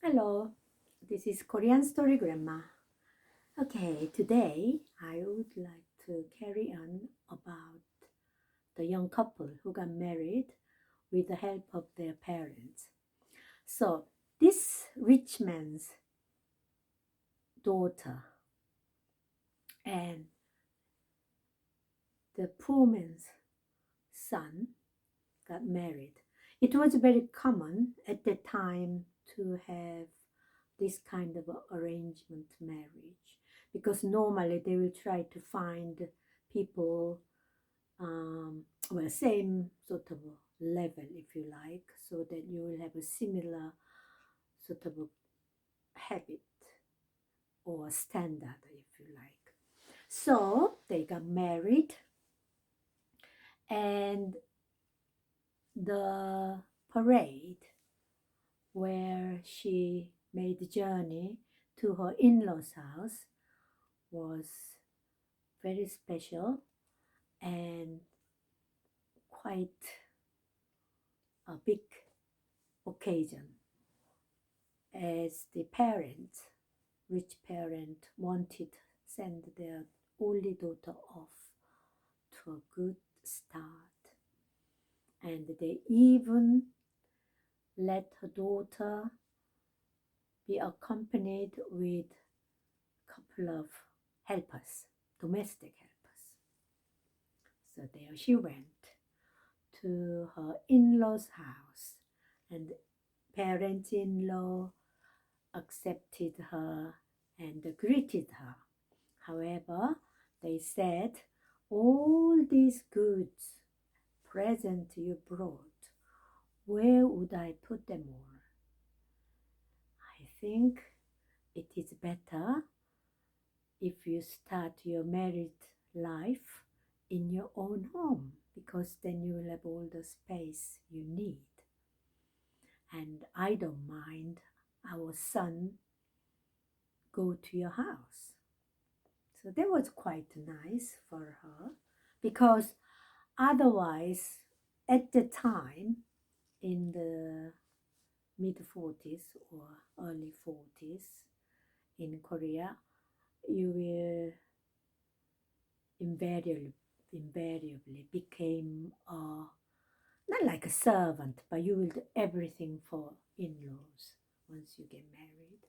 Hello, this is Korean Story Grandma. Okay, today I would like to carry on about the young couple who got married with the help of their parents. So, this rich man's daughter and the poor man's son got married. It was very common at that time to have this kind of arrangement marriage because normally they will try to find people, well, same sort of level, if you like, so that you will have a similar sort of habit or standard, if you like. So they got married, and the parade where she made the journey to her in-laws house was very special and quite a big occasion, as the parents, rich parent, wanted to send their only daughter off to a good start, and they even let her daughter be accompanied with a couple of helpers, domestic helpers. So there she went to her in-laws house, and parents-in-law accepted her and greeted her. However, they said, all these goods, present you brought, where would I put them all? I think it is better if you start your married life in your own home, because then you will have all the space you need. And I don't mind our son go to your house. So that was quite nice for her, because otherwise, at the time, in the mid 40s or early 40s in Korea, you will invariably became not like a servant, but you will do everything for in-laws once you get married.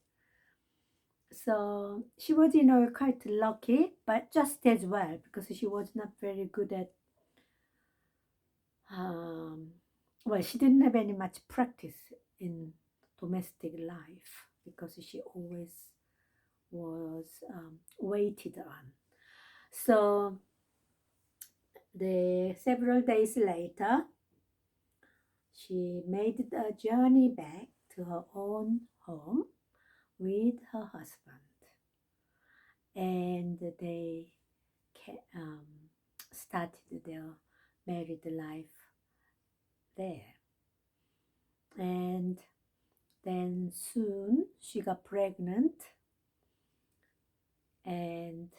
So she was, quite lucky, but just as well, because she was not very good at, um, well, she didn't have any much practice in domestic life because she always was waited on. So the several days later, she made the journey back to her own home with her husband, and they started their married life there. And then soon she got pregnant, and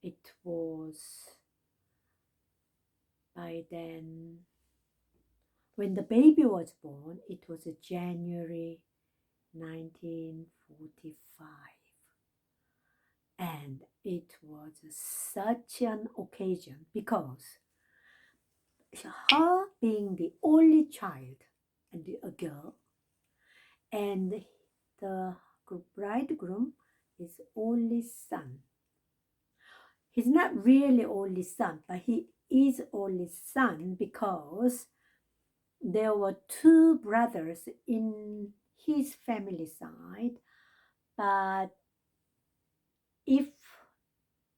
it was by then, when the baby was born, it was January 1945. And it was such an occasion because her being the only child and a girl, and the bridegroom is only son. He's not really only son, but he is only son because there were two brothers in his family side, but if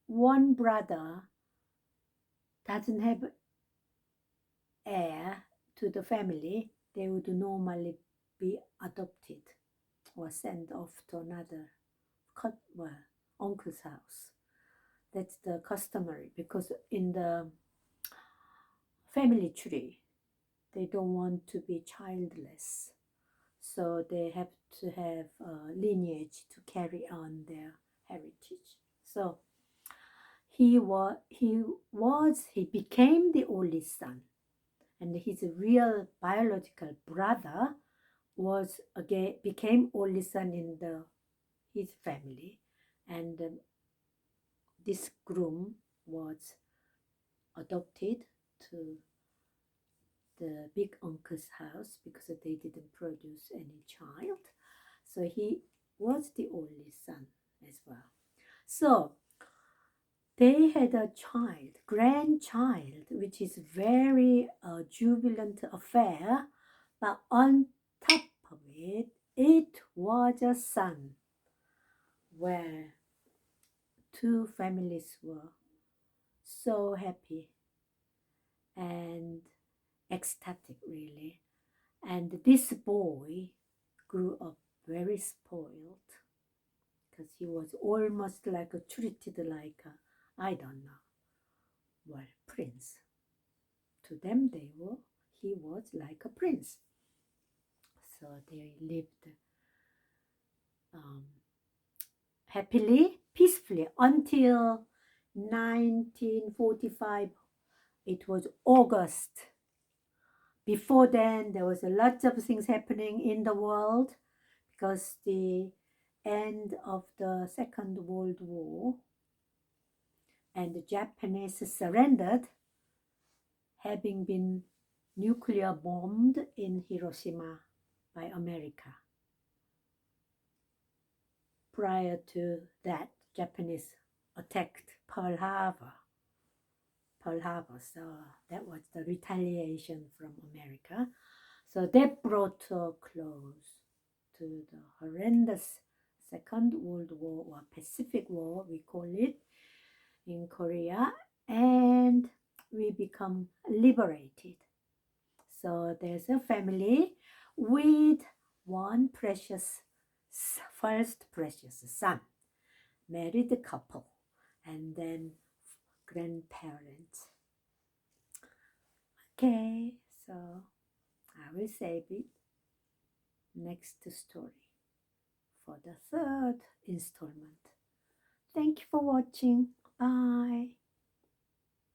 one brother doesn't have heir to the family, they would normally be adopted or sent off to another uncle's house. That's the customary, because in the family tree, they don't want to be childless. So they have to have a lineage to carry on their heritage. So he became the only son, and his real biological brother was again became only son in his family, and this groom was adopted to the big uncle's house because they didn't produce any child. So he was the only son as well. So they had a child, grandchild, which is very jubilant affair. But on top of it, it was a son where two families were so happy and ecstatic, really. And this boy grew up very spoiled because he was almost like treated like I don't know, well, prince. To them, he was like a prince. So they lived um, happily, peacefully until 1945. It was August. Before then, there was a lot of things happening in the world because the end of the Second World War and the Japanese surrendered, having been nuclear bombed in Hiroshima by America. Prior to that, Japanese attacked Pearl Harbor. So that was the retaliation from America. So that brought to a close to the horrendous Second World War, or Pacific War, we call it, in Korea, and we become liberated. So there's a family with one first precious son, married couple, and then grandparents. Okay, so I will save it next story for the third installment. Thank you for watching. Bye.